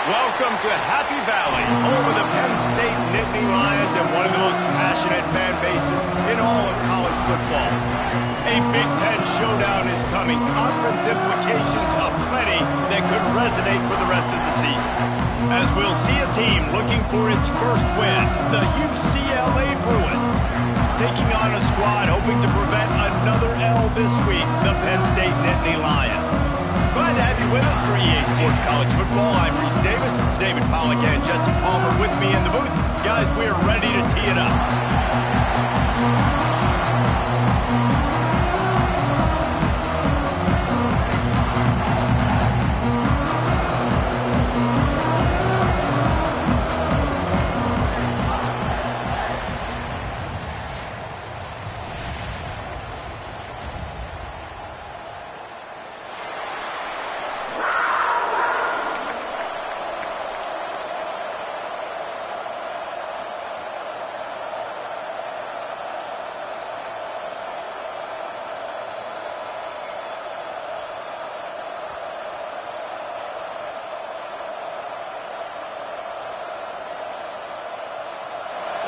Welcome to Happy Valley, home of the Penn State Nittany Lions and one of the most passionate fan bases in all of college football. A Big Ten showdown is coming, conference implications aplenty that could resonate for the rest of the season. As we'll see a team looking for its first win, the UCLA Bruins, taking on a squad hoping to prevent another L this week, the Penn State Nittany Lions. Glad to have you with us for EA Sports College Football. I'm Reese Davis, David Pollack and Jesse Palmer with me in the booth. Guys, we are ready to tee it up.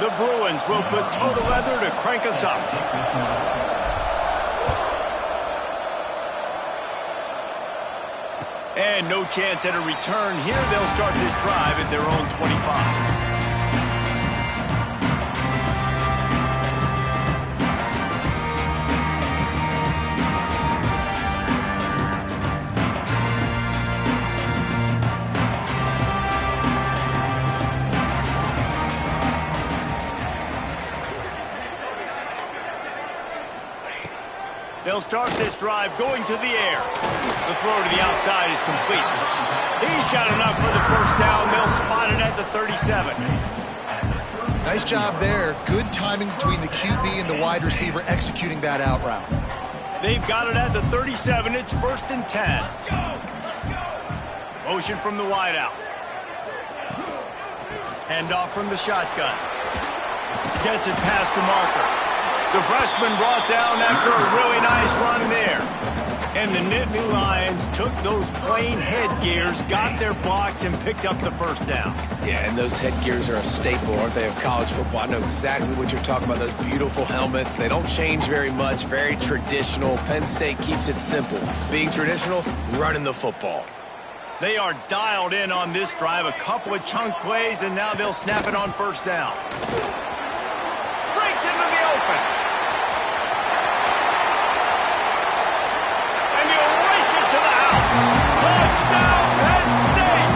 The Bruins will put toe to leather to crank us up. And no chance at a return here. They'll start this drive at their own 25. They'll start this drive going to the air. The throw to the outside is complete. He's got enough for the first down. They'll spot it at the 37. Nice job there. Good timing between the QB and the wide receiver executing that out route. They've got it at the 37. It's 1st and 10. Motion from the wideout. Handoff from the shotgun. Gets it past the marker. The freshman brought down after a really nice run there. And the Nittany Lions took those plain headgears, got their blocks, and picked up the first down. Yeah, and those headgears are a staple, aren't they, of college football? I know exactly what you're talking about, those beautiful helmets. They don't change very much, very traditional. Penn State keeps it simple. Being traditional, running the football. They are dialed in on this drive, a couple of chunk plays, and now they'll snap it on first down. Breaks into the open. Touchdown, Penn State!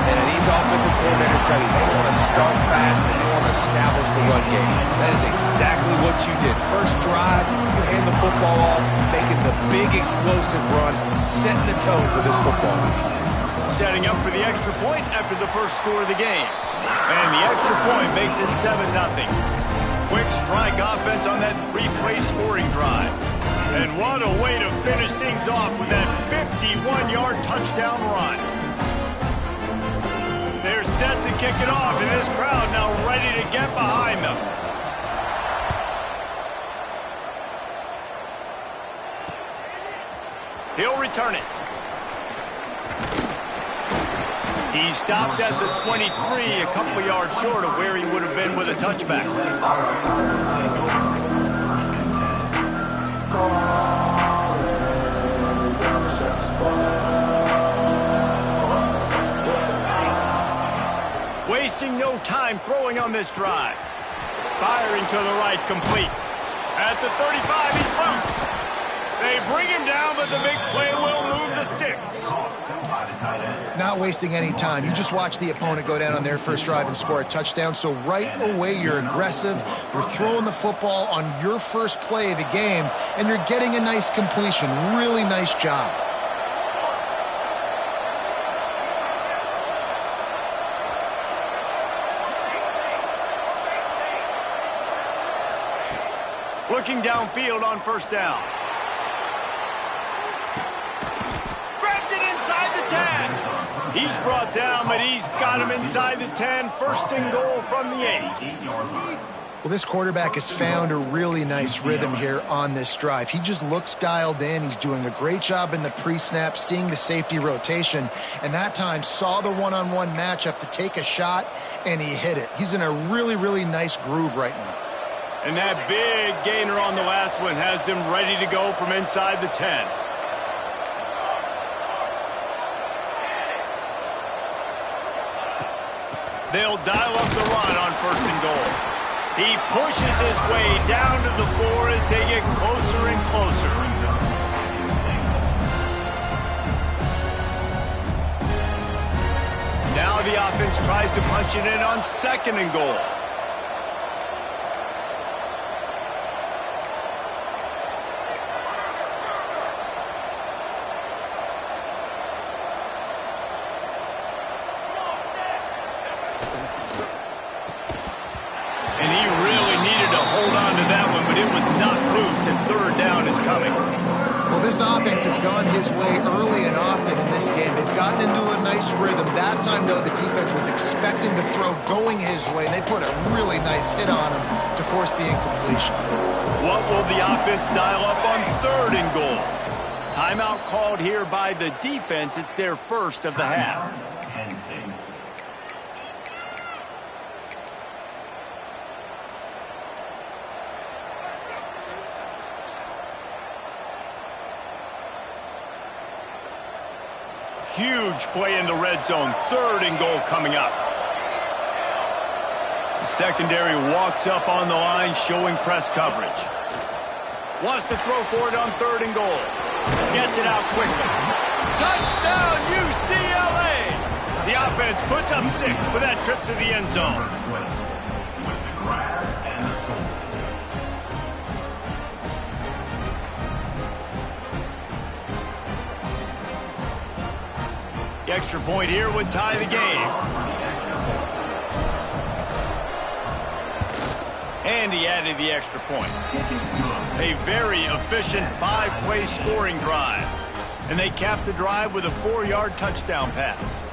And these offensive coordinators tell you they want to start fast and they want to establish the run game. That is exactly what you did. First drive, you hand the football off, making the big explosive run, setting the tone for this football game. Setting up for the extra point after the first score of the game. And the extra point makes it 7-0. Quick strike offense on that three-play scoring drive. And what a way to finish things off with that 51-yard touchdown run. They're set to kick it off, and this crowd now ready to get behind them. He'll return it. He stopped at the 23, a couple yards short of where he would have been with a touchback. Wasting no time throwing on this drive. Firing to the right, complete. At the 35, he's loose. They bring him down, but the big play will move the sticks. Not wasting any time. You just watch the opponent go down on their first drive and score a touchdown. So right away, you're aggressive. You're throwing the football on your first play of the game, and you're getting a nice completion. Really nice job. Looking downfield on first down. Grabs it inside the 10. He's brought down, but he's got him inside the 10. 1st and goal from the 8. Well, this quarterback has found a really nice rhythm here on this drive. He just looks dialed in. He's doing a great job in the pre-snap, seeing the safety rotation, and that time saw the one-on-one matchup to take a shot, and he hit it. He's in a really, really nice groove right now. And that big gainer on the last one has him ready to go from inside the 10. They'll dial up the run on 1st and goal. He pushes his way down to the 4 as they get closer and closer. Now the offense tries to punch it in on 2nd and goal. And he really needed to hold on to that one, but it was knocked loose, and 3rd down is coming. Well, this offense has gone his way early and often in this game. They've gotten into a nice rhythm. That time, though, the defense was expecting the throw going his way, and they put a really nice hit on him to force the incompletion. What will the offense dial up on 3rd and goal? Timeout called here by the defense. It's their first of the half. Huge play in the red zone. 3rd and goal coming up. The secondary walks up on the line, showing press coverage. Wants to throw for it on 3rd and goal. Gets it out quickly. Touchdown, UCLA! The offense puts up 6 with that trip to the end zone. The extra point here would tie the game. And he added the extra point. A very efficient 5-play scoring drive. And they capped the drive with a 4-yard touchdown pass.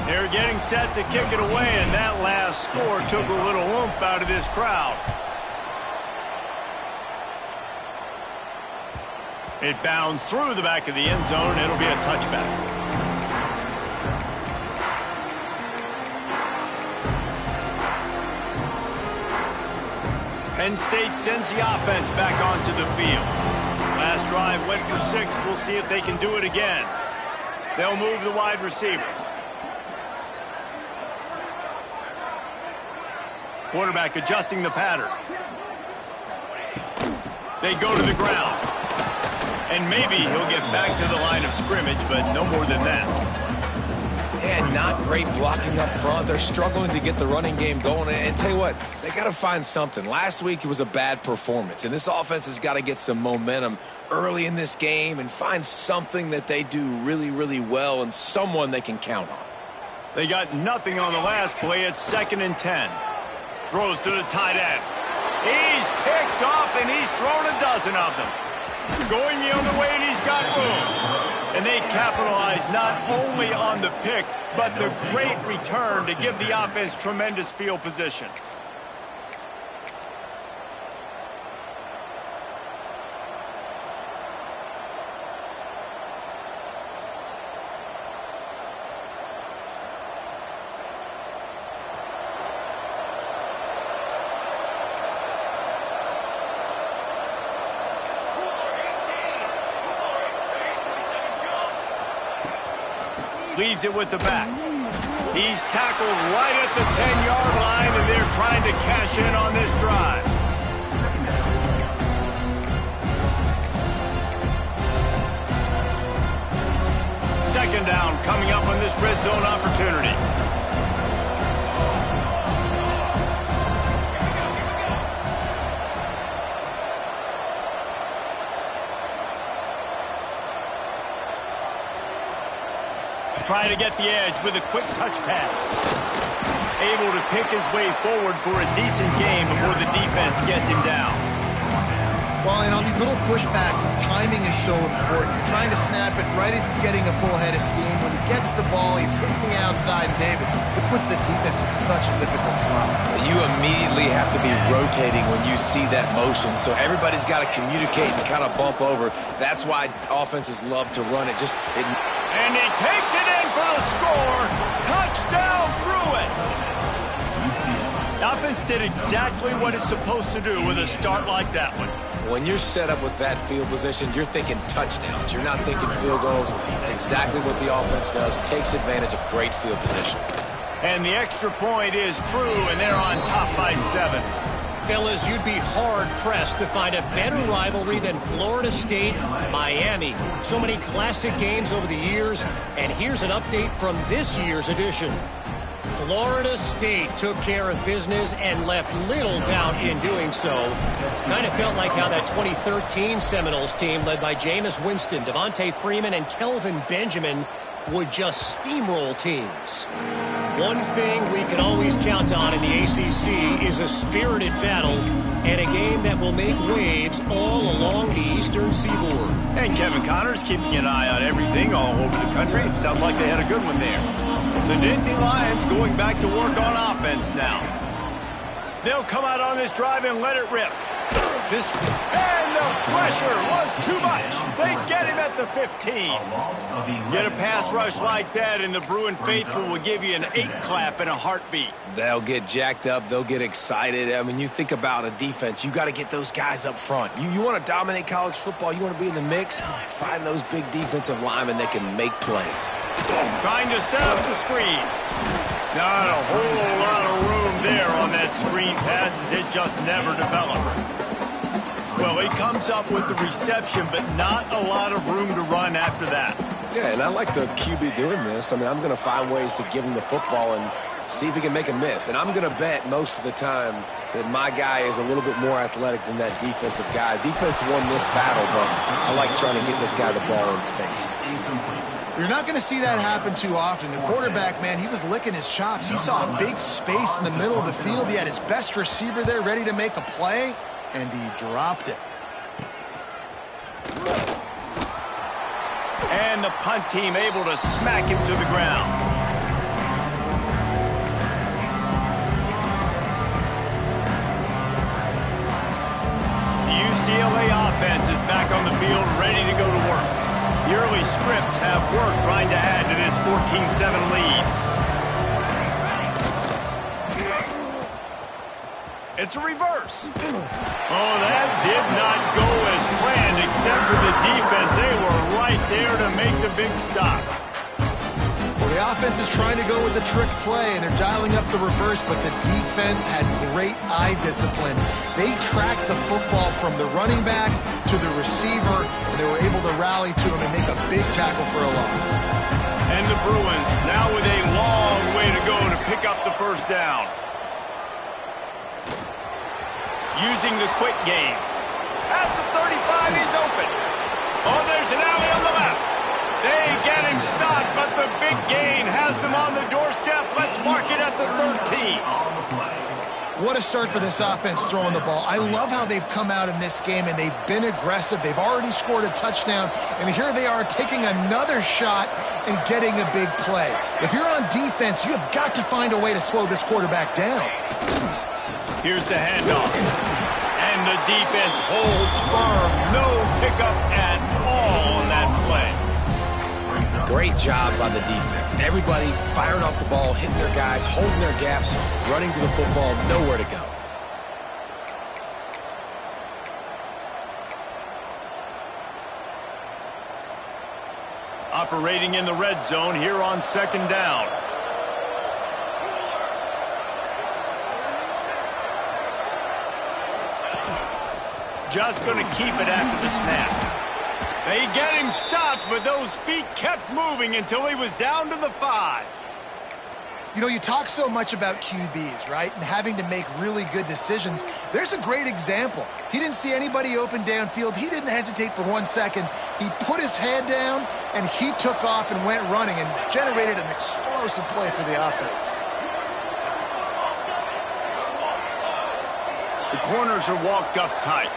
They're getting set to kick it away, and that last score took a little oomph out of this crowd. It bounds through the back of the end zone, and it'll be a touchback. Penn State sends the offense back onto the field. Last drive went for 6. We'll see if they can do it again. They'll move the wide receiver. Quarterback adjusting the pattern. They go to the ground. And maybe he'll get back to the line of scrimmage, but no more than that. Yeah, not great blocking up front. They're struggling to get the running game going. And tell you what, they got to find something. Last week it was a bad performance, and this offense has got to get some momentum early in this game and find something that they do really, really well and someone they can count on. They got nothing on the last play. It's 2nd and 10. Throws to the tight end. He's picked off, and he's thrown a dozen of them. Going the other way, and he's got room. And they capitalize not only on the pick, but the great return to give the offense tremendous field position. Leaves it with the back. He's tackled right at the 10-yard line, and they're trying to cash in on this drive. Second down coming up on this red zone opportunity. Trying to get the edge with a quick touch pass. Able to pick his way forward for a decent game before the defense gets him down. Well, and on these little push passes, timing is so important. You're trying to snap it right as he's getting a full head of steam. When he gets the ball, he's hitting the outside, and David, it puts the defense in such a difficult spot. You immediately have to be rotating when you see that motion, so everybody's got to communicate and kind of bump over. That's why offenses love to run it. And he takes it in for the score. Touchdown, Bruins. The offense did exactly what it's supposed to do with a start like that one. When you're set up with that field position, you're thinking touchdowns. You're not thinking field goals. It's exactly what the offense does. Takes advantage of great field position. And the extra point is true, and they're on top by 7. Fellas, you'd be hard-pressed to find a better rivalry than Florida State-Miami. So many classic games over the years, and here's an update from this year's edition. Florida State took care of business and left little doubt in doing so. Kind of felt like how that 2013 Seminoles team led by Jameis Winston, Devontae Freeman, and Kelvin Benjamin would just steamroll teams. One thing we can always count on in the ACC is a spirited battle and a game that will make waves all along the Eastern Seaboard. And Kevin Connors keeping an eye on everything all over the country. Sounds like they had a good one there. The Nittany Lions going back to work on offense now. They'll come out on this drive and let it rip. And the pressure was too much. They get him at the 15. Get a pass rush like that, and the Bruin faithful will give you an 8-clap in a heartbeat. They'll get jacked up. They'll get excited. I mean, you think about a defense. You got to get those guys up front. You want to dominate college football. You want to be in the mix. Find those big defensive linemen that can make plays. Trying to set up the screen. Not a whole lot of room there on that screen passes. It just never developed. Well, he comes up with the reception, but not a lot of room to run after that. Yeah, and I like the QB doing this. I mean, I'm going to find ways to give him the football and see if he can make a miss. And I'm going to bet most of the time that my guy is a little bit more athletic than that defensive guy. Defense won this battle, but I like trying to get this guy the ball in space. You're not going to see that happen too often. The quarterback, man, he was licking his chops. He saw a big space in the middle of the field. He had his best receiver there ready to make a play, and he dropped it. And the punt team able to smack him to the ground. The UCLA offense is back on the field, ready to go to work. The early scripts have worked trying to add to this 14-7 lead. It's a reverse. Oh, that did not go as planned, except for the defense. They were right there to make the big stop. Well, the offense is trying to go with the trick play, and they're dialing up the reverse, but the defense had great eye discipline. They tracked the football from the running back to the receiver, and they were able to rally to him and make a big tackle for a loss. And the Bruins now with a long way to go to pick up the first down. Using the quick game. At the 35, he's open. Oh, there's an alley on the left. They get him stopped, but the big gain has them on the doorstep. Let's mark it at the 13. What a start for this offense throwing the ball. I love how they've come out in this game, and they've been aggressive. They've already scored a touchdown, and here they are taking another shot and getting a big play. If you're on defense, you have got to find a way to slow this quarterback down. Here's the handoff. And the defense holds firm. No pickup at all on that play. Great job by the defense. Everybody firing off the ball, hitting their guys, holding their gaps, running to the football, nowhere to go. Operating in the red zone here on second down. Just going to keep it after the snap. They get him stopped, but those feet kept moving until he was down to the 5. You know, you talk so much about QBs, right, and having to make really good decisions. There's a great example. He didn't see anybody open downfield. He didn't hesitate for 1 second. He put his head down, and he took off and went running and generated an explosive play for the offense. The corners are walked up tight.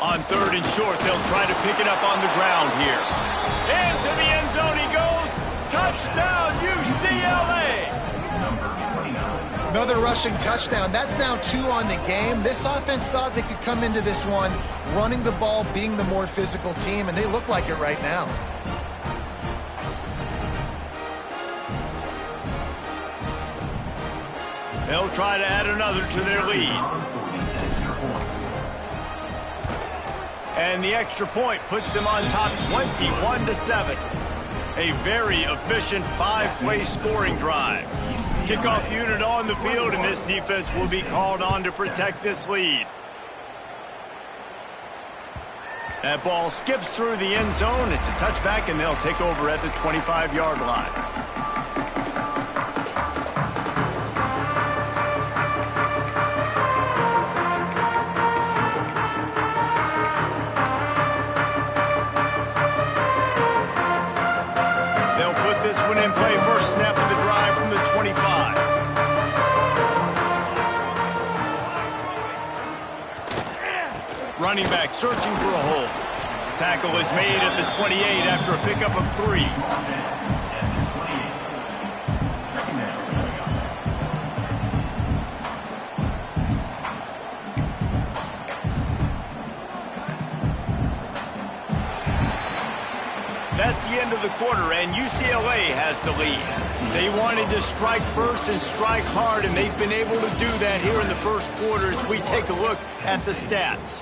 On 3rd and short, they'll try to pick it up on the ground here. Into the end zone he goes. Touchdown, UCLA! Another rushing touchdown. That's now 2 on the game. This offense thought they could come into this one running the ball, being the more physical team, and they look like it right now. They'll try to add another to their lead. And the extra point puts them on top 21-7. A very efficient 5-play scoring drive. Kickoff unit on the field, and this defense will be called on to protect this lead. That ball skips through the end zone. It's a touchback, and they'll take over at the 25-yard line. In play, first snap of the drive from the 25. Running back searching for a hole. Tackle is made at the 28 after a pickup of 3. That's the end of the quarter, and UCLA has the lead. They wanted to strike first and strike hard, and they've been able to do that here in the first quarter as we take a look at the stats.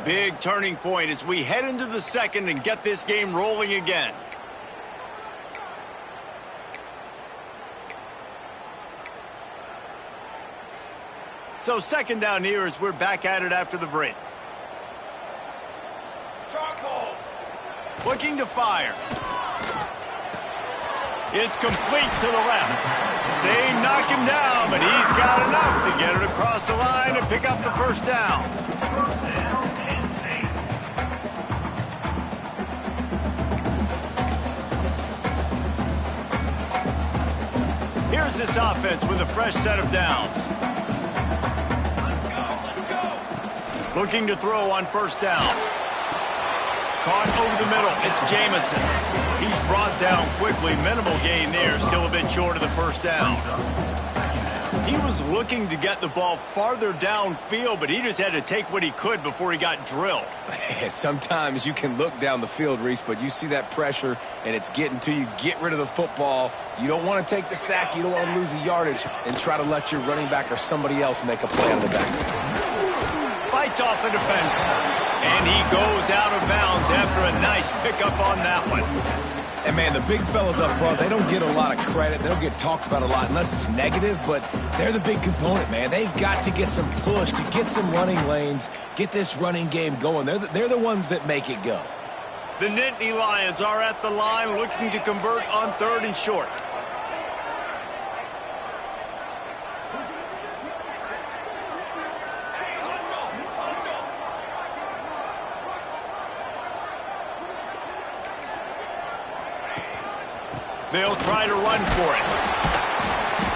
Big turning point as we head into the second and get this game rolling again. So second down here as we're back at it after the break. Looking to fire. It's complete to the left. They knock him down, but he's got enough to get it across the line and pick up the first down. Here's this offense with a fresh set of downs. Looking to throw on first down. Caught over the middle. It's Jamison. He's brought down quickly. Minimal gain there. Still a bit short of the first down. He was looking to get the ball farther downfield, but he just had to take what he could before he got drilled. Sometimes you can look down the field, Reese, but you see that pressure, and it's getting to you. Get rid of the football. You don't want to take the sack. You don't want to lose the yardage, and try to let your running back or somebody else make a play on the backfield. Fights off a defender. And he goes out of bounds after a nice pickup on that one. And, man, the big fellas up front, they don't get a lot of credit. They don't get talked about a lot unless it's negative, but they're the big component, man. They've got to get some push, to get some running lanes, get this running game going. They're the ones that make it go. The Nittany Lions are at the line looking to convert on 3rd and short. They'll try to run for it.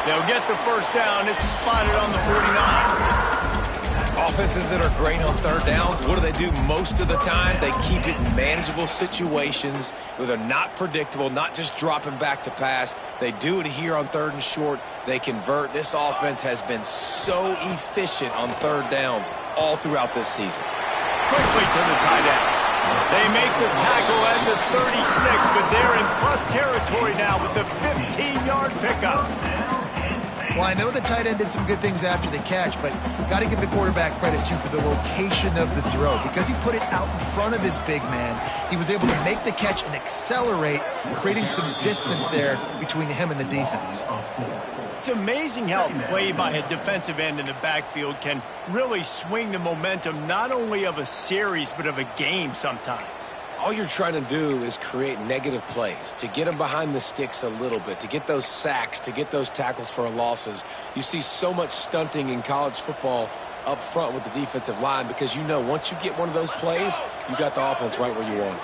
They'll get the first down. It's spotted on the 49. Offenses that are great on 3rd downs, what do? Most of the time? They keep it in manageable situations where they're not predictable, not just dropping back to pass. They do it here on 3rd and short. They convert. This offense has been so efficient on 3rd downs all throughout this season. Quickly to the tight end. They make the tackle at the 36, but they're in plus territory now with the 15-yard pickup. Well, I know the tight end did some good things after the catch, but got to give the quarterback credit, too, for the location of the throw. Because he put it out in front of his big man, he was able to make the catch and accelerate, creating some distance there between him and the defense. It's amazing how a play by a defensive end in the backfield can really swing the momentum not only of a series but of a game sometimes. All you're trying to do is create negative plays, to get them behind the sticks a little bit, to get those sacks, to get those tackles for losses. You see so much stunting in college football up front with the defensive line because you know once you get one of those plays, you got the offense right where you want it.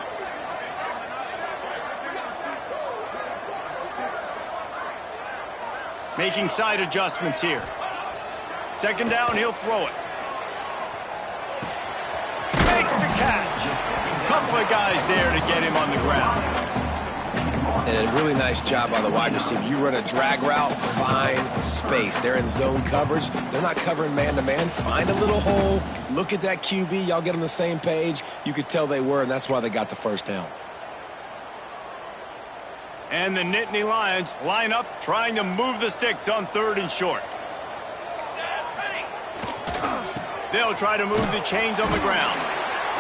Making side adjustments here. Second down, he'll throw it. Makes the of guys there to get him on the ground. And a really nice job by the wide receiver. You run a drag route, find space. They're in zone coverage. They're not covering man-to-man. Find a little hole. Look at that QB. Y'all get on the same page. You could tell they were, and that's why they got the first down. And the Nittany Lions line up, trying to move the sticks on 3rd and short. They'll try to move the chains on the ground.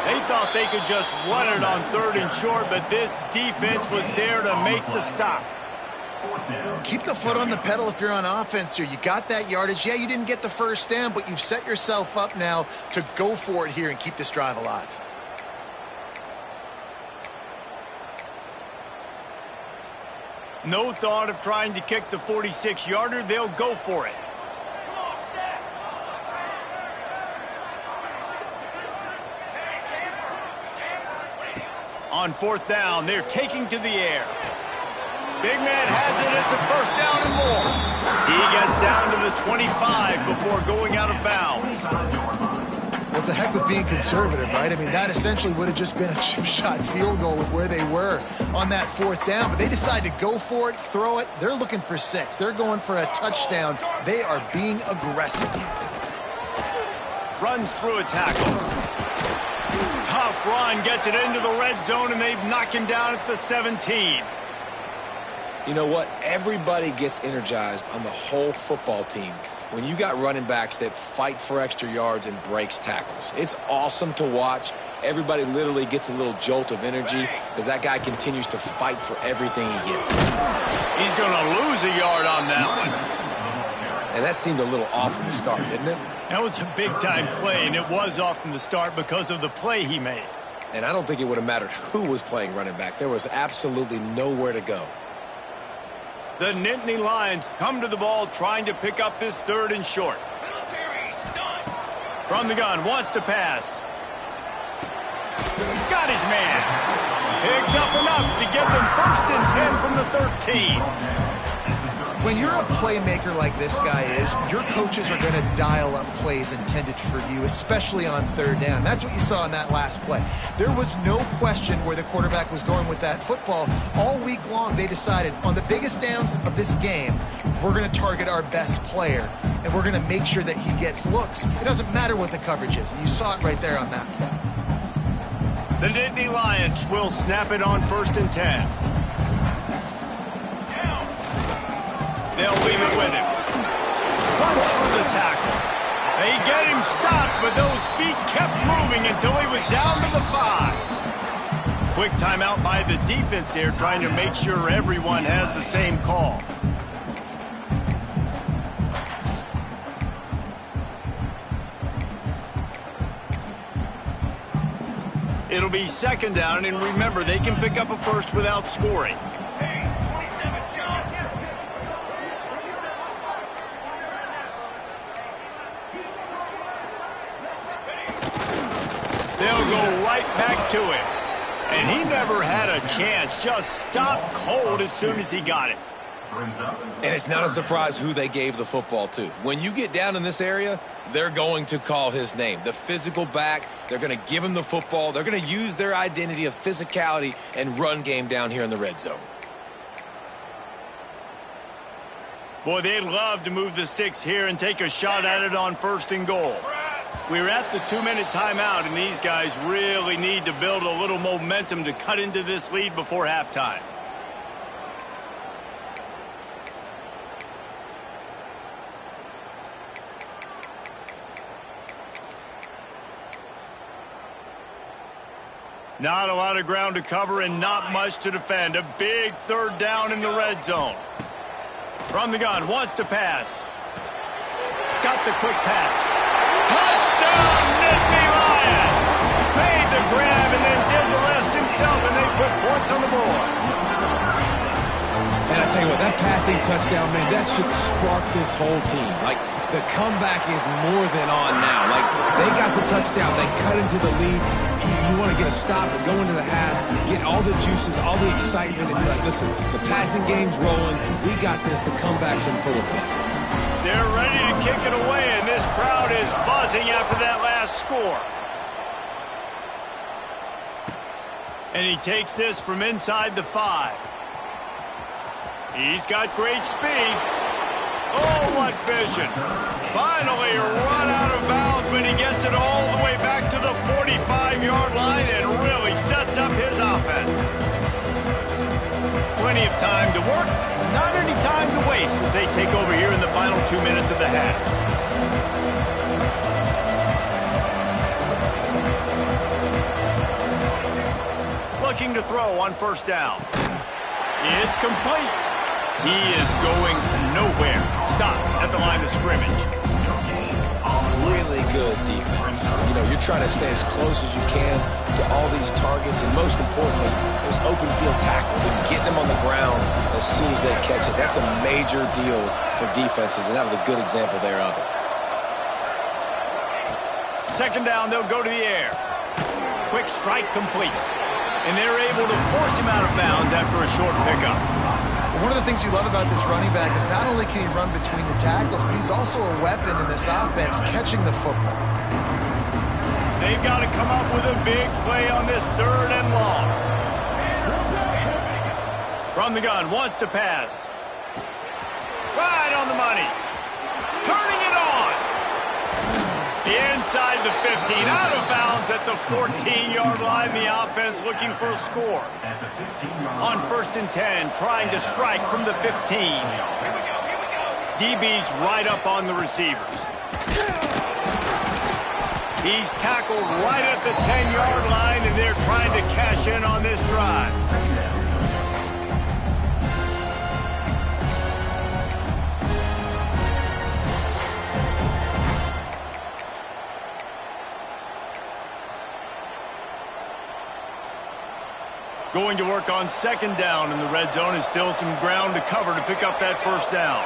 They thought they could just run it on 3rd and short, but this defense was there to make the stop. Keep the foot on the pedal if you're on offense here. You got that yardage. Yeah, you didn't get the first down, but you've set yourself up now to go for it here and keep this drive alive. No thought of trying to kick the 46-yarder. They'll go for it. On 4th down, they're taking to the air. Big man has it. It's a first down and more. He gets down to the 25 before going out of bounds. Well, it's a heck of being conservative, right? I mean, that essentially would have just been a chip shot field goal with where they were on that 4th down. But they decide to go for it, throw it. They're looking for 6. They're going for a touchdown. They are being aggressive. Runs through a tackle. Tough run, gets it into the red zone, and they knock him down at the 17. You know what? Everybody gets energized on the whole football team when you got running backs that fight for extra yards and breaks tackles. It's awesome to watch. Everybody literally gets a little jolt of energy because that guy continues to fight for everything he gets. He's going to lose a yard on that one. And that seemed a little off from the start, didn't it? That was a big-time play, and it was off from the start because of the play he made. And I don't think it would have mattered who was playing running back. There was absolutely nowhere to go. The Nittany Lions come to the ball trying to pick up this 3rd and short. From the gun, wants to pass. Got his man. Picks up enough to give them 1st and 10 from the 13. When you're a playmaker like this guy is, your coaches are going to dial up plays intended for you, especially on 3rd down. That's what you saw in that last play. There was no question where the quarterback was going with that football. All week long, they decided on the biggest downs of this game, we're going to target our best player, and we're going to make sure that he gets looks. It doesn't matter what the coverage is, and you saw it right there on that play. The Nittany Lions will snap it on 1st and 10. They'll leave it with him. Runs through the tackle. They get him stopped, but those feet kept moving until he was down to the 5. Quick timeout by the defense there, trying to make sure everyone has the same call. It'll be 2nd down, and remember, they can pick up a first without scoring. They'll go right back to him. And he never had a chance. Just stopped cold as soon as he got it. And it's not a surprise who they gave the football to. When you get down in this area, they're going to call his name. The physical back, they're going to give him the football. They're going to use their identity of physicality and run game down here in the red zone. Boy, they'd love to move the sticks here and take a shot at it on 1st and goal. We're at the 2-minute timeout, and these guys really need to build a little momentum to cut into this lead before halftime. Not a lot of ground to cover and not much to defend. A big 3rd down in the red zone. From the gun, wants to pass. Got the quick pass. Touchdown, Nittany Lions! Made the grab and then did the rest himself, and they put points on the board. And I tell you what, that passing touchdown, man, that should spark this whole team. Like, the comeback is more than on now. Like, they got the touchdown. They cut into the lead. You want to get a stop and go into the half, get all the juices, all the excitement, and be like, listen, the passing game's rolling. We got this. The comeback's in full effect. They're ready to kick it away, and this crowd is buzzing after that last score. And he takes this from inside the 5. He's got great speed. Oh, what vision. Finally run out of bounds, but he gets it all the way back to the 45-yard line and really sets up his offense. Plenty of time to work, not any time to waste as they take over here in the final 2 minutes of the half. Looking to throw on first down. It's complete. He is going nowhere. Stop at the line of scrimmage. Really good defense. You know, you're trying to stay as close as you can to all these targets, and most importantly, those open field tackles and getting them on the ground as soon as they catch it. That's a major deal for defenses, and that was a good example there of it. Second down, they'll go to the air. Quick strike complete. And they're able to force him out of bounds after a short pickup. One of the things you love about this running back is not only can he run between the tackles, but he's also a weapon in this offense, catching the football. They've got to come up with a big play on this 3rd and long. From the gun, wants to pass. Right on the money. Turning it on. Inside the 15, out of bounds at the 14-yard line. The offense looking for a score. On 1st and 10, trying to strike from the 15. DB's right up on the receivers. He's tackled right at the 10-yard line, and they're trying to cash in on this drive. Going to work on 2nd down in the red zone, and still some ground to cover to pick up that 1st down.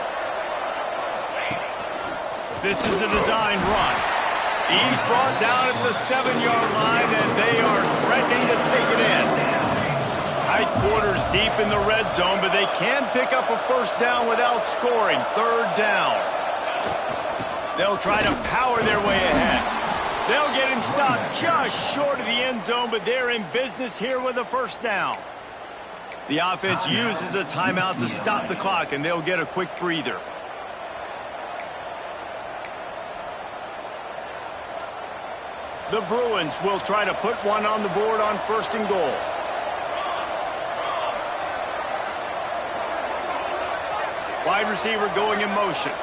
This is a designed run. He's brought down at the 7-yard line, and they are threatening to take it in. Tight quarters deep in the red zone, but they can pick up a 1st down without scoring. 3rd down. They'll try to power their way ahead. They'll get him stopped just short of the end zone, but they're in business here with a 1st down. The offense uses a timeout to stop the clock, and they'll get a quick breather. The Bruins will try to put one on the board on 1st and goal. Wide receiver going in motion.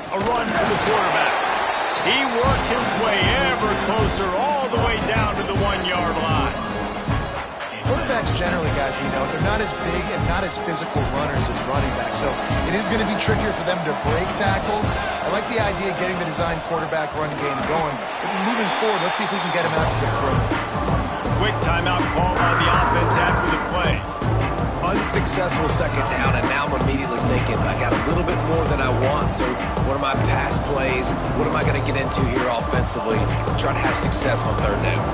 A run for the quarterback. He works his way ever closer all the way down to the 1-yard line. Quarterbacks generally, guys, we know, they're not as big and not as physical runners as running backs, so it is going to be trickier for them to break tackles. I like the idea of getting the designed quarterback run game going. But moving forward, let's see if we can get him out to the perimeter. Quick timeout call by the offense after the play. Unsuccessful 2nd down, and now I'm immediately thinking, I got a little bit more than I want, so what are my pass plays? What am I going to get into here offensively to try to have success on 3rd down?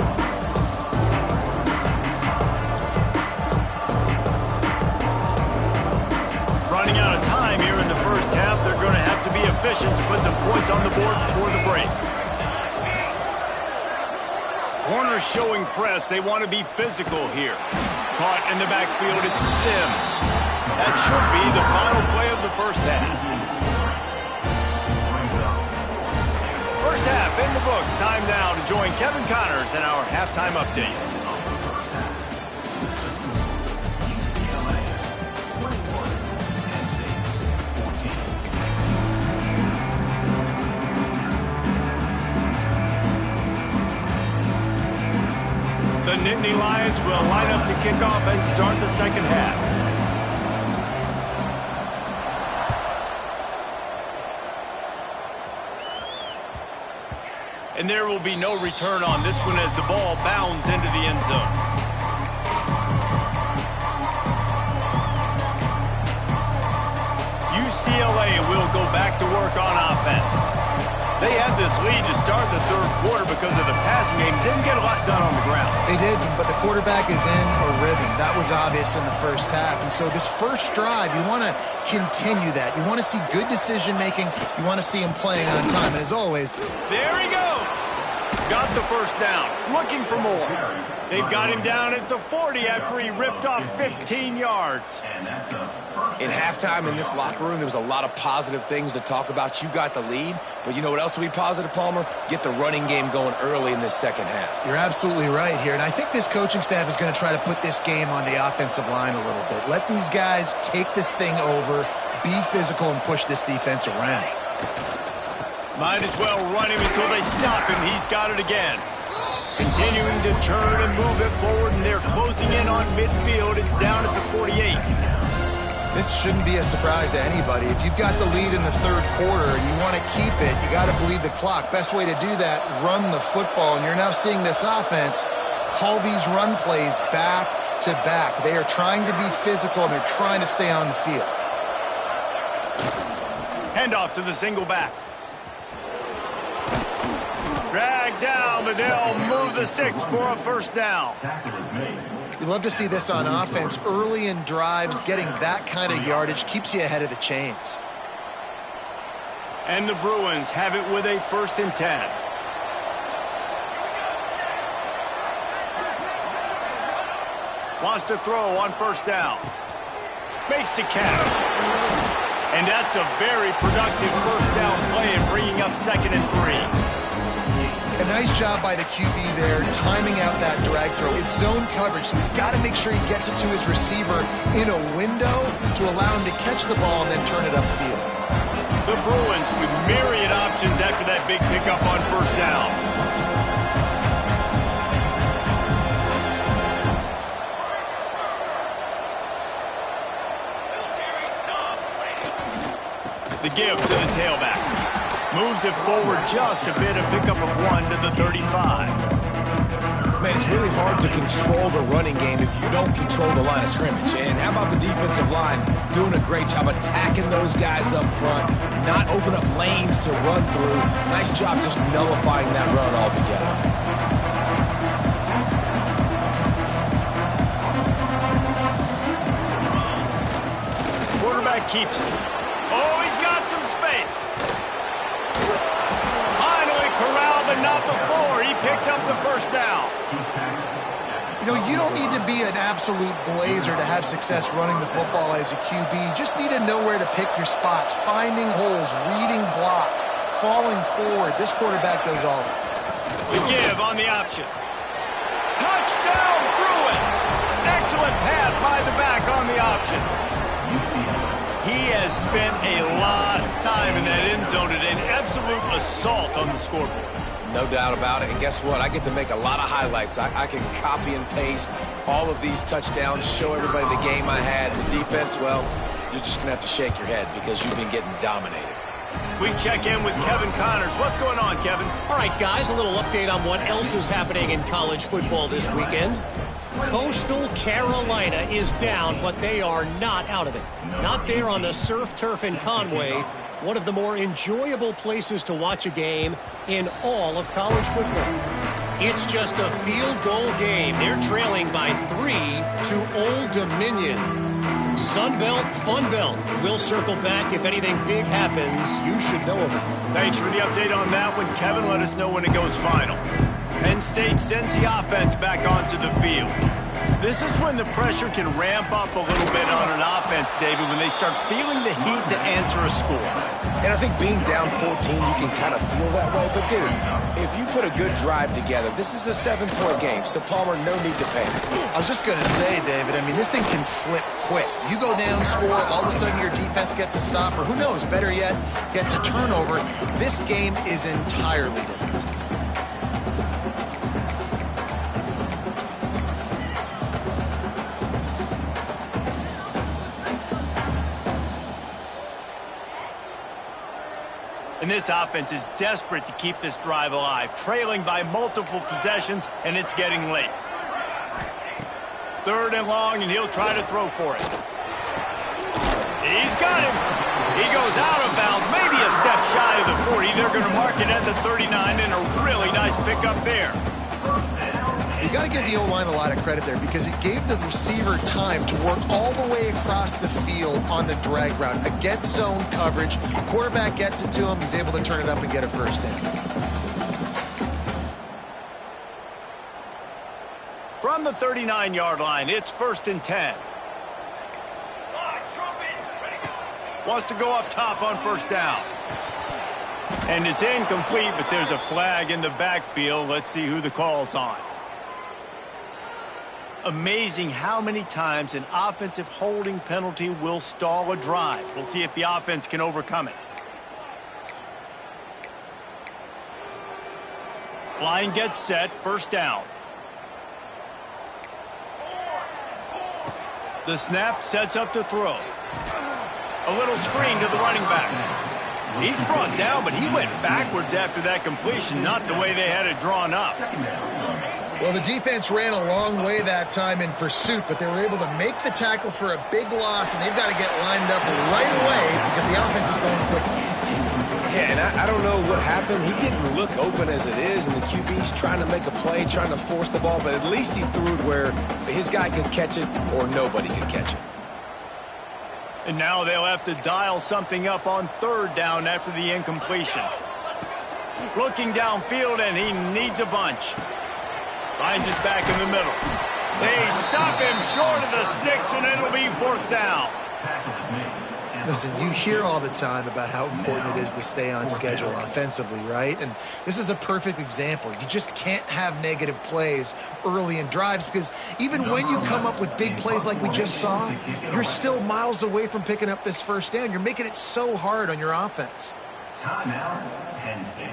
Running out of time here in the 1st half, they're going to have to be efficient to put some points on the board before the break. Corners showing press. They want to be physical here. Caught in the backfield, it's Sims. That should be the final play of the 1st half. 1st half in the books. Time now to join Kevin Connors in our halftime update. The Nittany Lions will line up to kick off and start the 2nd half. And there will be no return on this one as the ball bounds into the end zone. UCLA will go back to work on offense. They had this lead to start the 3rd quarter because of the passing game. Didn't get a lot done on the ground. They did, but the quarterback is in a rhythm. That was obvious in the 1st half. And so this 1st drive, you want to continue that. You want to see good decision-making. You want to see him playing on time. And as always, there he goes. got the first down, looking for more. They've got him down at the 40 after he ripped off 15 yards. In halftime in this locker room, there was a lot of positive things to talk about. You got the lead, but you know what else will be positive, Palmer? Get the running game going early in this second half. You're absolutely right here, and I think this coaching staff is going to try to put this game on the offensive line a little bit. Let these guys take this thing over, be physical, and push this defense around. Might as well run him until they stop him. He's got it again. Continuing to turn and move it forward, and they're closing in on midfield. It's down at the 48. This shouldn't be a surprise to anybody. If you've got the lead in the third quarter, you want to keep it, you got to bleed the clock. Best way to do that, run the football. And you're now seeing this offense call these run plays back to back. They are trying to be physical, and they're trying to stay on the field. Handoff to the single back. Drag down, but they'll move the sticks for a first down. You love to see this on offense. Early in drives, getting that kind of yardage keeps you ahead of the chains. And the Bruins have it with a 1st and 10. Wants to throw on first down. Makes the catch. And that's a very productive first down play and bringing up 2nd and 3. A nice job by the QB there, timing out that drag throw. It's zone coverage, so he's got to make sure he gets it to his receiver in a window to allow him to catch the ball and then turn it upfield. The Bruins with myriad options after that big pickup on first down. The give to the tailback. Moves it forward just a bit, a pickup of 1 to the 35. Man, it's really hard to control the running game if you don't control the line of scrimmage. And how about the defensive line doing a great job attacking those guys up front, not open up lanes to run through. Nice job just nullifying that run altogether. Quarterback keeps it. Oh, he's got some space. Finally corralled, but not before. He picked up the first down. You know, you don't need to be an absolute blazer to have success running the football as a QB. You just need to know where to pick your spots, finding holes, reading blocks, falling forward. This quarterback does all of it. The give on the option. Touchdown, Bruins! Excellent pass by the back on the option. He has spent a lot of time in that end zone today, an absolute assault on the scoreboard. No doubt about it. And guess what? I get to make a lot of highlights. I can copy and paste all of these touchdowns, show everybody the game I had. The defense, well, you're just going to have to shake your head because you've been getting dominated. We check in with Kevin Connors. What's going on, Kevin? All right, guys, a little update on what else is happening in college football this weekend. Coastal Carolina is down, but they are not out of it. Not there on the surf turf in Conway, one of the more enjoyable places to watch a game in all of college football. It's just a field goal game. They're trailing by 3 to Old Dominion. Sunbelt, Funbelt. We'll circle back if anything big happens. You should know of it. Thanks for the update on that one, Kevin. Let us know when it goes final. Penn State sends the offense back onto the field. This is when the pressure can ramp up a little bit on an offense, David, when they start feeling the heat to answer a score. And I think being down 14, you can kind of feel that way. But, dude, if you put a good drive together, this is a 7-point game. So, Palmer, no need to panic. I was just going to say, David, I mean, this thing can flip quick. You go down, score, all of a sudden your defense gets a stop, or who knows, better yet, gets a turnover. This game is entirely different. And this offense is desperate to keep this drive alive, trailing by multiple possessions, and it's getting late. 3rd and long, and he'll try to throw for it. He's got him. He goes out of bounds, maybe a step shy of the 40. They're going to mark it at the 39, and a really nice pickup there. You got to give the O-line a lot of credit there because it gave the receiver time to work all the way across the field on the drag route against zone coverage. Quarterback gets it to him. He's able to turn it up and get a first down. From the 39-yard line, it's 1st and 10. Wants to go up top on 1st down. And it's incomplete, but there's a flag in the backfield. Let's see who the call's on. Amazing how many times an offensive holding penalty will stall a drive. We'll see if the offense can overcome it. Line gets set, 1st down. The snap sets up to throw. A little screen to the running back. He's brought down, but he went backwards after that completion, not the way they had it drawn up. Well, the defense ran a long way that time in pursuit, but they were able to make the tackle for a big loss, and they've got to get lined up right away because the offense is going quickly. Yeah, and I don't know what happened. He didn't look open as it is, and the QB's trying to make a play, trying to force the ball, but at least he threw it where his guy could catch it or nobody could catch it. And now they'll have to dial something up on 3rd down after the incompletion. Looking downfield, and he needs a bunch. Finds his back in the middle. They stop him short of the sticks, and it'll be 4th down. Listen, you hear all the time about how important it is to stay on schedule offensively, right? And this is a perfect example. You just can't have negative plays early in drives because even when you come up with big plays like we just saw, you're still miles away from picking up this 1st down. You're making it so hard on your offense. Timeout, Penn State.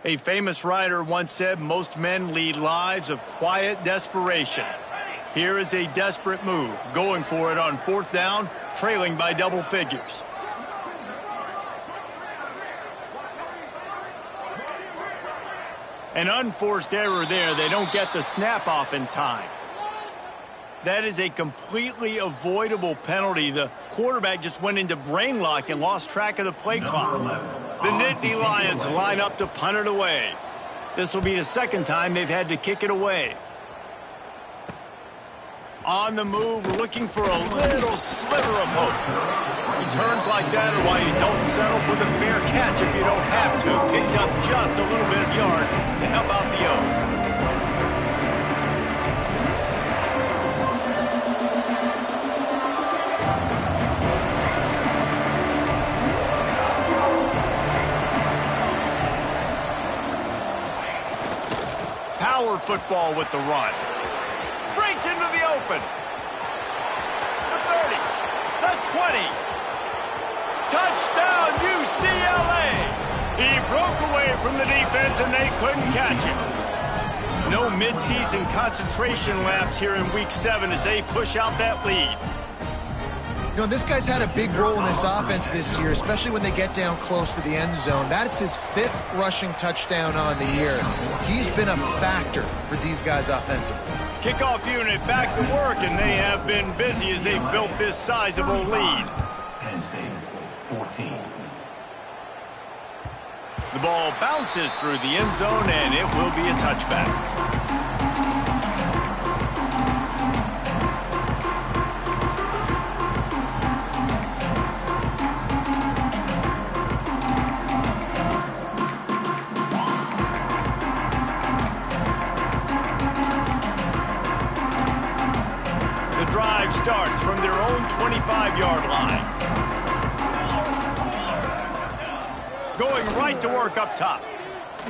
A famous writer once said, most men lead lives of quiet desperation. Here is a desperate move, going for it on 4th down, trailing by double figures. An unforced error there. They don't get the snap off in time. That is a completely avoidable penalty. The quarterback just went into brain lock and lost track of the play clock. The Nittany Lions line up to punt it away. This will be the 2nd time they've had to kick it away. On the move, looking for a little sliver of hope. Returns like that are why you don't settle for the fair catch if you don't have to. Picks up just a little bit of yards to help out the O. Power football with the run. Breaks into the open. The 30. The 20. Touchdown, UCLA. He broke away from the defense and they couldn't catch him. No midseason concentration laps here in Week 7 as they push out that lead. You know, this guy's had a big role in this offense this year, especially when they get down close to the end zone. That's his 5th rushing touchdown on the year. He's been a factor for these guys offensively. Kickoff unit back to work, and they have been busy as they've built this sizable lead. Penn State 14. The ball bounces through the end zone, and it will be a touchback. Going right to work up top.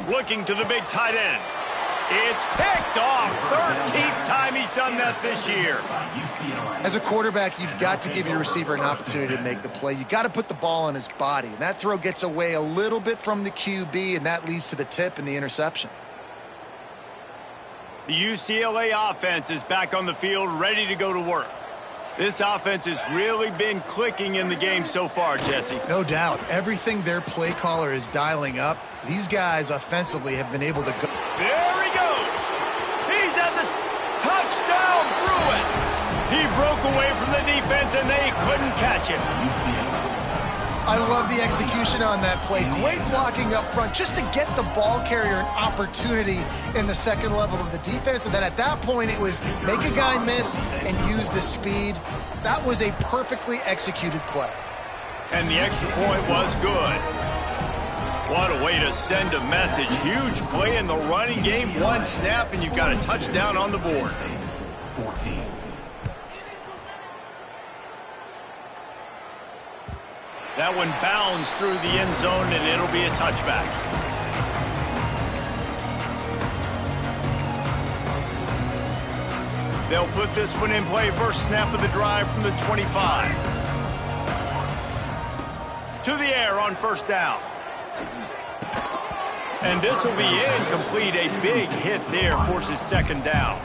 Looking to the big tight end. It's picked off. 13th time he's done that this year. As a quarterback, you've got to give your receiver an opportunity to make the play. You've got to put the ball on his body. And that throw gets away a little bit from the QB, and that leads to the tip and the interception. The UCLA offense is back on the field, ready to go to work. This offense has really been clicking in the game so far, Jesse. No doubt. Everything their play caller is dialing up, these guys offensively have been able to go. There he goes. He's at the touchdown, Bruins. He broke away from the defense, and they couldn't catch him. I love the execution on that play. Great blocking up front just to get the ball carrier an opportunity in the second level of the defense. And then at that point, it was make a guy miss and use the speed. That was a perfectly executed play. And the extra point was good. What a way to send a message. Huge play in the running game. One snap, and you've got a touchdown on the board. 14. That one bounds through the end zone, and it'll be a touchback. They'll put this one in play. First snap of the drive from the 25. To the air on first down. And this will be incomplete. A big hit there forces second down.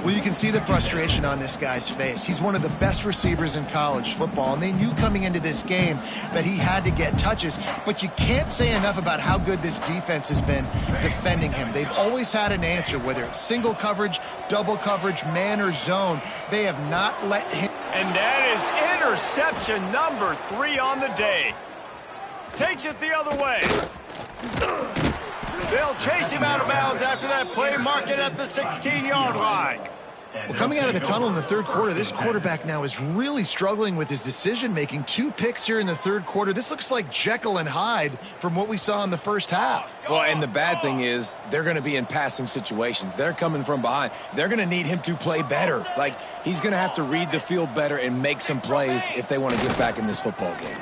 Well, you can see the frustration on this guy's face. He's one of the best receivers in college football, and they knew coming into this game that he had to get touches, but you can't say enough about how good this defense has been defending him. They've always had an answer, whether it's single coverage, double coverage, man or zone. They have not let him. And that is interception number 3 on the day. Takes it the other way. They'll chase him out of bounds after that play, mark it at the 16-yard line. Well, coming out of the tunnel in the third quarter, this quarterback now is really struggling with his decision-making. 2 picks here in the third quarter. This looks like Jekyll and Hyde from what we saw in the first half. Well, and the bad thing is they're going to be in passing situations. They're coming from behind. They're going to need him to play better. Like, he's going to have to read the field better and make some plays if they want to get back in this football game.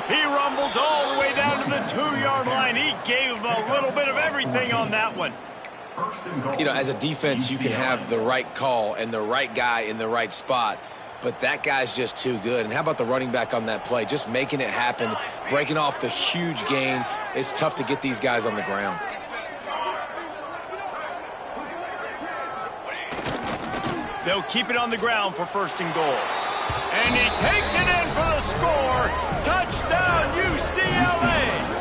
He rumbles all the way down to the 2-yard line. He gave him a little bit of everything on that one. You know, as a defense, you can have the right call and the right guy in the right spot, but that guy's just too good. And how about the running back on that play? Just making it happen, breaking off the huge gain. It's tough to get these guys on the ground. They'll keep it on the ground for first and goal. And he takes it in for the score. Touchdown, UCLA.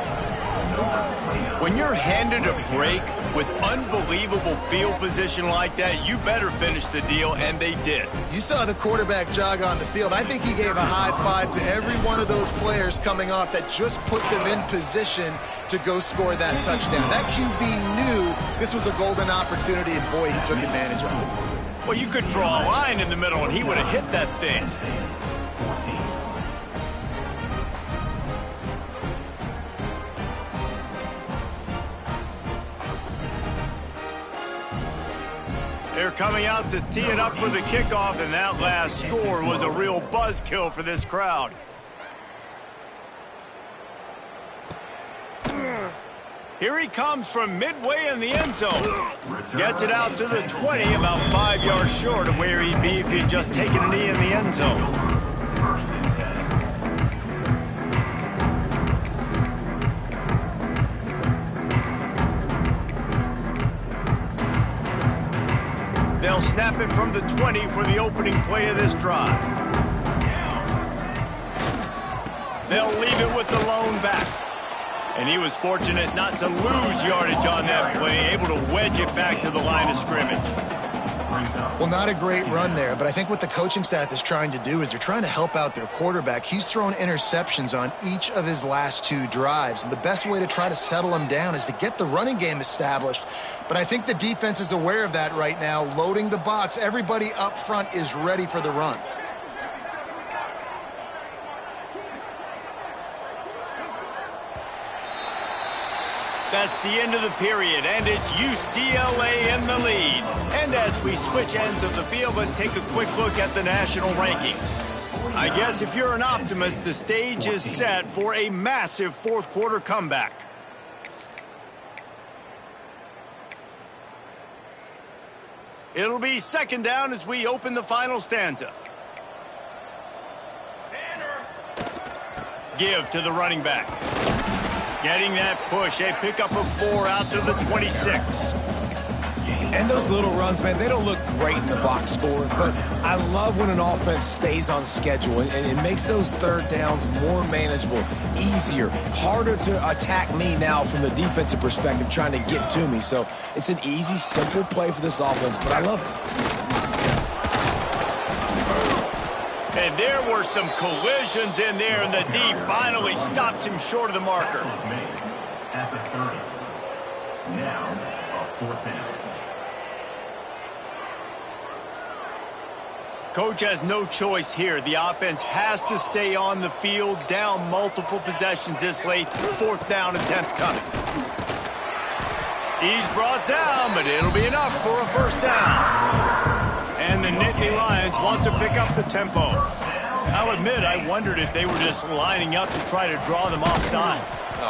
When you're handed a break with unbelievable field position like that, you better finish the deal, and they did. You saw the quarterback jog on the field. I think he gave a high five to every one of those players coming off that just put them in position to go score that touchdown. That QB knew this was a golden opportunity, and boy, he took advantage of it. Well, you could draw a line in the middle, and he would have hit that thing. They're coming out to tee it up for the kickoff, and that last score was a real buzzkill for this crowd. Here he comes from midway in the end zone. Gets it out to the 20, about 5 yards short of where he'd be if he'd just taken a knee in the end zone. First and 10. They'll snap it from the 20 for the opening play of this drive. They'll leave it with the lone back. And he was fortunate not to lose yardage on that play, able to wedge it back to the line of scrimmage. Well, not a great run there, but I think what the coaching staff is trying to do is they're trying to help out their quarterback. He's thrown interceptions on each of his last 2 drives, and the best way to try to settle him down is to get the running game established. But I think the defense is aware of that right now, loading the box. Everybody up front is ready for the run. That's the end of the period, and it's UCLA in the lead. And as we switch ends of the field, let's take a quick look at the national rankings. I guess if you're an optimist, the stage is set for a massive fourth quarter comeback. It'll be second down as we open the final stanza. Give to the running back. Getting that push, a pickup of 4 out to the 26. And those little runs, man, they don't look great in the box score, but I love when an offense stays on schedule, and it makes those third downs more manageable, easier, harder to attack me now from the defensive perspective trying to get to me. So it's an easy, simple play for this offense, but I love it. And there were some collisions in there, and the D finally stops him short of the marker. At the 30. Now, a 4th down. Coach has no choice here. The offense has to stay on the field, down multiple possessions this late. 4th down attempt coming. He's brought down, but it'll be enough for a first down. And the Nittany Lions want to pick up the tempo. I'll admit, I wondered if they were just lining up to try to draw them offside.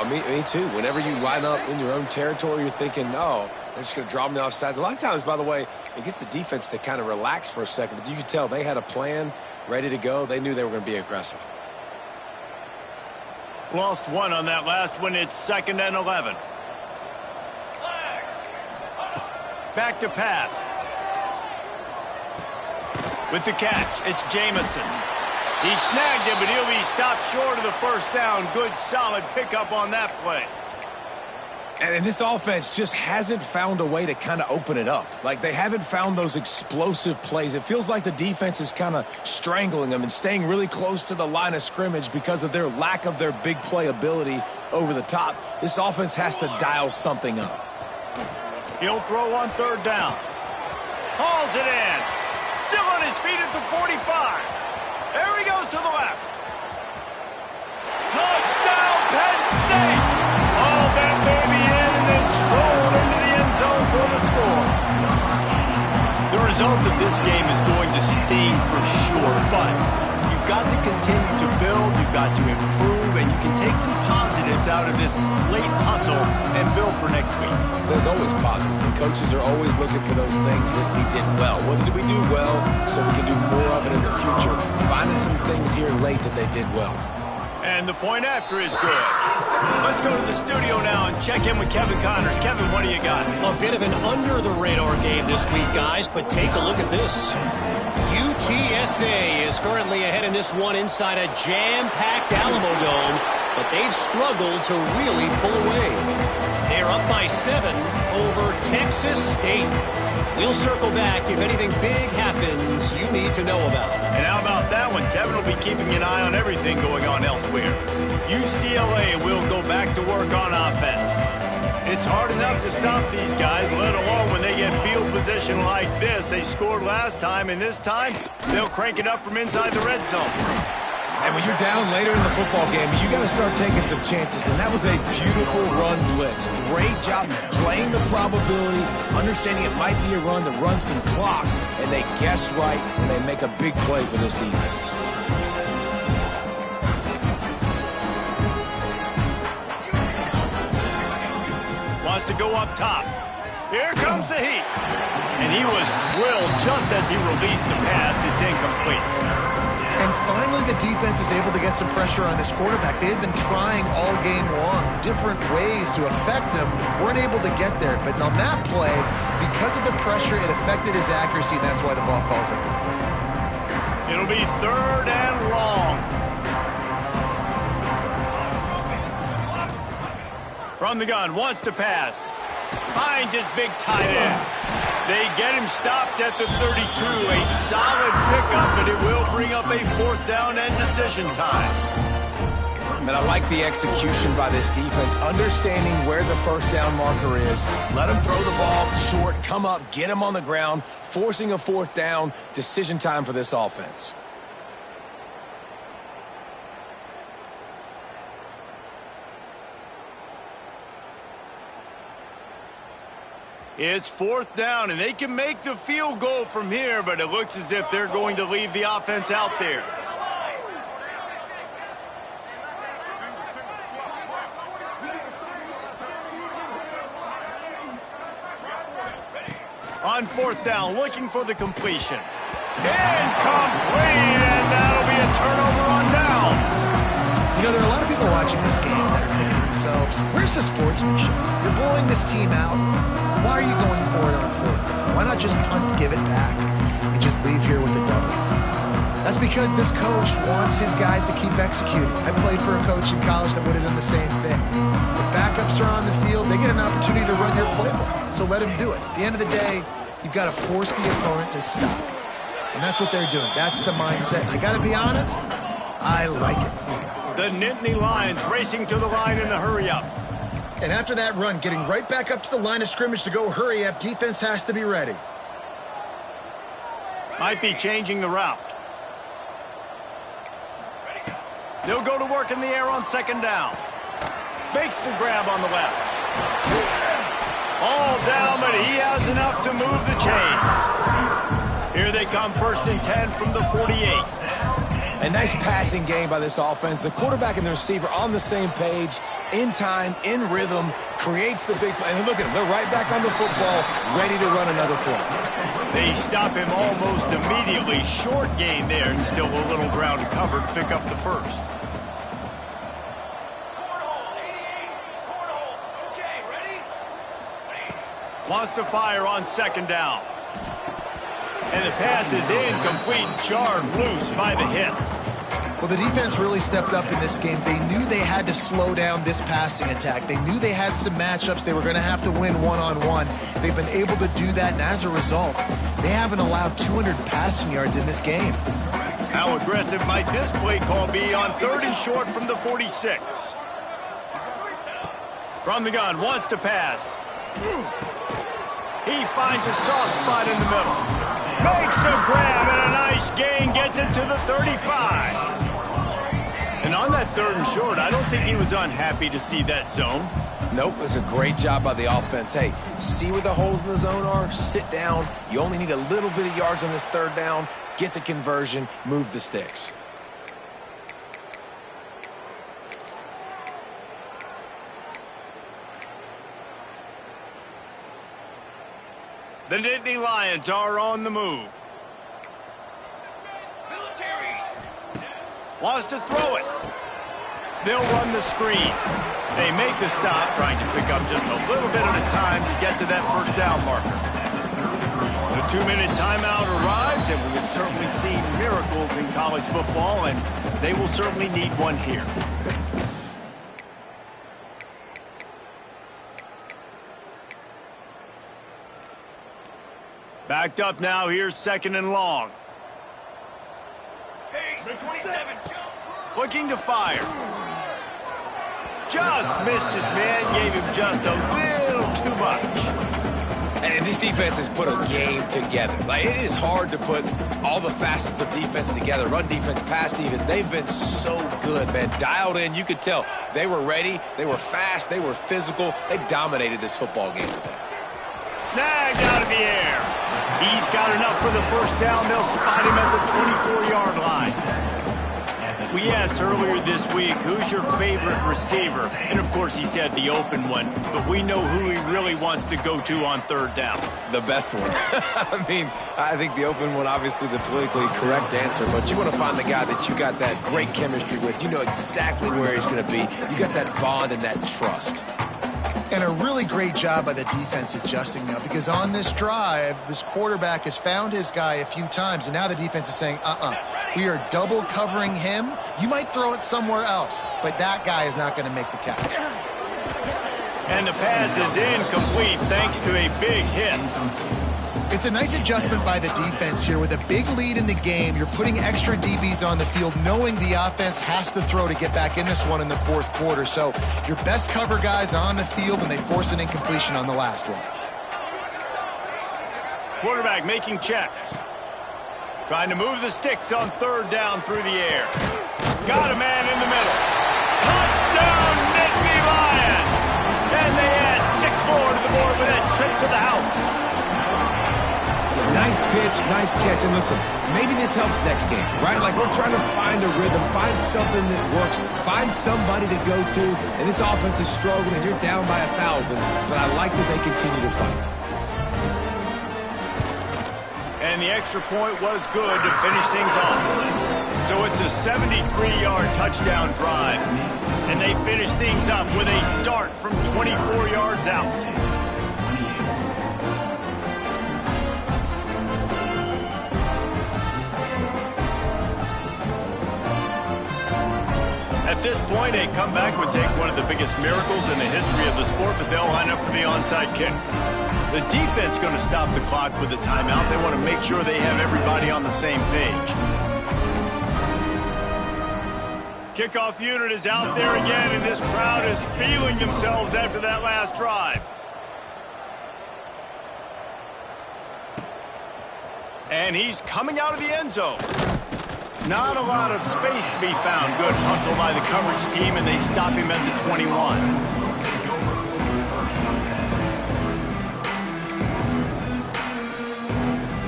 Me too. Whenever you line up in your own territory, you're thinking, no, they're just going to draw me offside. A lot of times, by the way, it gets the defense to kind of relax for a second, but you can tell they had a plan ready to go. They knew they were going to be aggressive. Lost 1 on that last one. It's 2nd and 11. Back to pass. With the catch, it's Jamison. He snagged it, but he'll be stopped short of the first down. Good, solid pickup on that play. And this offense just hasn't found a way to kind of open it up. Like, they haven't found those explosive plays. It feels like the defense is kind of strangling them and staying really close to the line of scrimmage because of their lack of their big play ability over the top. This offense has to dial something up. He'll throw on 3rd down. Hauls it in. Still on his feet at the 45. There he goes to the left. Touchdown, Penn State! All that baby in and then strolled into the end zone for the score. The result of this game is going to sting for sure, but you've got to continue to build, you've got to improve, and you can take some positives out of this late hustle and build for next week. There's always positives, and coaches are always looking for those things that we did well. What did we do well so we can do more of it in the future? Finding some things here late that they did well. And the point after is good. Let's go to the studio now and check in with Kevin Connors. Kevin, what do you got? A bit of an under-the-radar game this week, guys, but take a look at this. UTSA is currently ahead in this one inside a jam-packed Alamo Dome, but they've struggled to really pull away. They're up by 7 over Texas State. We'll circle back if anything big happens you need to know about. And how about that one? Kevin will be keeping an eye on everything going on elsewhere. UCLA will go back to work on offense. It's hard enough to stop these guys, let alone when they get field position like this. They scored last time, and this time they'll crank it up from inside the red zone. And when you're down later in the football game, you got to start taking some chances. And that was a beautiful run blitz. Great job playing the probability, understanding it might be a run to run some clock. And they guess right, and they make a big play for this defense. Wants to go up top. Here comes the heat. And he was drilled just as he released the pass. It's incomplete. And finally, the defense is able to get some pressure on this quarterback. They had been trying all game long, different ways to affect him. Weren't able to get there. But on that play, because of the pressure, it affected his accuracy, and that's why the ball falls incomplete. It'll be 3rd and long. From the gun, wants to pass. Finds his big tight end. They get him stopped at the 32. A solid pickup, but it will bring up a 4th down and decision time. And I like the execution by this defense, understanding where the first down marker is. Let him throw the ball short, come up, get him on the ground, forcing a 4th down. Decision time for this offense. It's 4th down, and they can make the field goal from here, but it looks as if they're going to leave the offense out there. On 4th down, looking for the completion. Incomplete, and that'll be a turnover on downs. You know, there are a lot of people watching this game that are thinking to themselves, where's the sportsmanship? You're blowing this team out. Why are you going for it on 4th down? Why not just punt, give it back, and just leave here with a double? That's because this coach wants his guys to keep executing. I played for a coach in college that would have done the same thing. If backups are on the field, they get an opportunity to run your playbook, so let him do it. At the end of the day, you've got to force the opponent to stop. And that's what they're doing. That's the mindset. And I got to be honest, I like it. The Nittany Lions racing to the line in a hurry-up. And after that run, getting right back up to the line of scrimmage to go hurry-up, defense has to be ready. Might be changing the route. They'll go to work in the air on 2nd down. Makes the grab on the left. All down, but he has enough to move the chains. Here they come, 1st and 10 from the 48. A nice passing game by this offense. The quarterback and the receiver on the same page, in time, in rhythm, creates the big play. And look at them. They're right back on the football, ready to run another play. They stop him almost immediately. Short gain there, and still a little ground covered to pick up the 1st. Wants to fire on 2nd down. And the pass is incomplete, jarred loose by the hit. Well, the defense really stepped up in this game. They knew they had to slow down this passing attack. They knew they had some matchups they were going to have to win one-on-one. They've been able to do that, and as a result, they haven't allowed 200 passing yards in this game. How aggressive might this play call be on 3rd and short from the 46? From the gun, wants to pass. He finds a soft spot in the middle. Makes the grab, and a nice gain gets it to the 35. And on that 3rd and short, I don't think he was unhappy to see that zone. Nope, it was a great job by the offense. Hey, see where the holes in the zone are? Sit down. You only need a little bit of yards on this 3rd down. Get the conversion, move the sticks. The Nittany Lions are on the move. Wants to throw it. They'll run the screen. They make the stop, trying to pick up just a little bit at a time to get to that 1st down marker. The 2-minute timeout arrives, and we have certainly seen miracles in college football, and they will certainly need one here. Backed up now, here's 2nd and long. Looking to fire. Just missed his man, gave him just a little too much. And this defense has put a game together. Like, it is hard to put all the facets of defense together. Run defense, pass defense. They've been so good, man. Dialed in. You could tell they were ready. They were fast. They were physical. They dominated this football game today. Snagged out of the air. He's got enough for the 1st down. They'll spot him at the 24-yard line. We asked earlier this week, who's your favorite receiver? And, of course, he said the open one. But we know who he really wants to go to on 3rd down. The best one. I mean, I think the open one, obviously the politically correct answer. But you want to find the guy that you got that great chemistry with. You know exactly where he's going to be. You got that bond and that trust. And a really great job by the defense adjusting now, because on this drive, this quarterback has found his guy a few times, and now the defense is saying, we are double covering him. You might throw it somewhere else, but that guy is not going to make the catch. And the pass is incomplete thanks to a big hit. It's a nice adjustment by the defense here. With a big lead in the game, you're putting extra DBs on the field, knowing the offense has to throw to get back in this one in the 4th quarter. So your best cover guys on the field, and they force an incompletion on the last one. Quarterback making checks. Trying to move the sticks on 3rd down through the air. Got a man in the middle. Touchdown, Nittany Lions! And they add 6 more to the board with a trip to the house. Yeah, nice pitch, nice catch. And listen, maybe this helps next game, right? Like we're trying to find a rhythm, find something that works, find somebody to go to. And this offense is struggling, and you're down by 1,000. But I like that they continue to fight. And the extra point was good to finish things off. So it's a 73-yard touchdown drive. And they finish things up with a dart from 24 yards out. At this point, a comeback would take one of the biggest miracles in the history of the sport, but they'll line up for the onside kick. The defense going to stop the clock with a timeout. They want to make sure they have everybody on the same page. Kickoff unit is out there again, and this crowd is feeling themselves after that last drive. And he's coming out of the end zone. Not a lot of space to be found. Good hustle by the coverage team, and they stop him at the 21.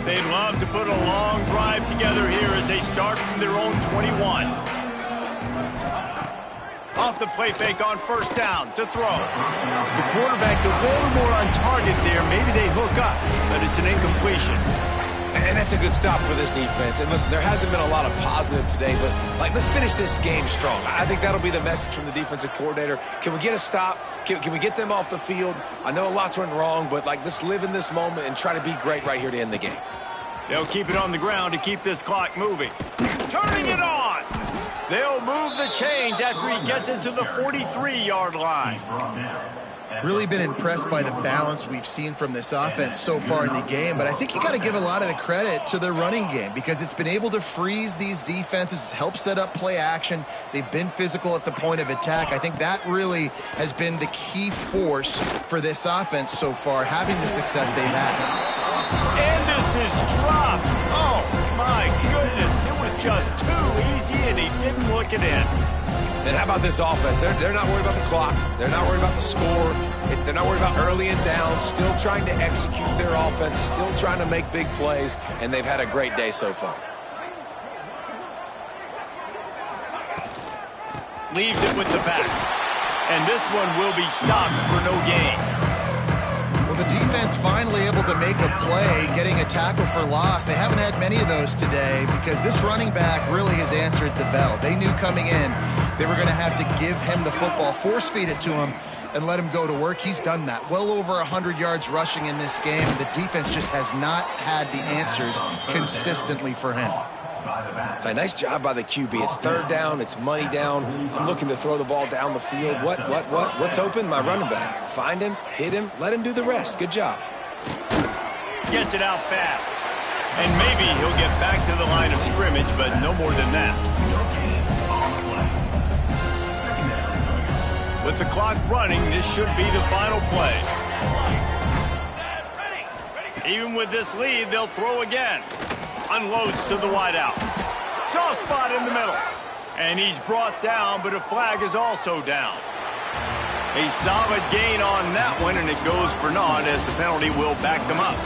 They'd love to put a long drive together here as they start from their own 21. Off the play fake on first down to throw. The quarterback's a little more on target there. Maybe they hook up, but it's an incompletion. And that's a good stop for this defense. And listen, there hasn't been a lot of positive today, but let's finish this game strong. I think that'll be the message from the defensive coordinator. Can we get a stop? Can we get them off the field? I know lots went wrong, but let's live in this moment and try to be great right here to end the game. They'll keep it on the ground to keep this clock moving. Turning it on! They'll move the chains after he gets into the 43-yard line. Really been impressed by the balance we've seen from this offense so far in the game, but I think you got to give a lot of the credit to the running game because it's been able to freeze these defenses, help set up play action. They've been physical at the point of attack. I think that really has been the key force for this offense so far, having the success they've had. And this is dropped. Oh, my goodness. It was just too easy, and he didn't look it in. And how about this offense? They're not worried about the clock. They're not worried about the score. They're not worried about early and down. Still trying to execute their offense. Still trying to make big plays. And they've had a great day so far. Leaves it with the back. And this one will be stopped for no gain. Well, the defense finally able to make a play, getting a tackle for loss. They haven't had many of those today because this running back really has answered the bell. They knew coming in they were going to have to give him the football, force feed it to him, and let him go to work. He's done that. Well over 100 yards rushing in this game. The defense just has not had the answers consistently for him. Hey, nice job by the QB. It's third down. It's money down. I'm looking to throw the ball down the field. What's open? My running back. Find him, hit him, let him do the rest. Good job. Gets it out fast. And maybe he'll get back to the line of scrimmage, but no more than that. With the clock running, this should be the final play. Even with this lead, they'll throw again. Unloads to the wideout. Soft spot in the middle. And he's brought down, but a flag is also down. A solid gain on that one, and it goes for naught as the penalty will back them up.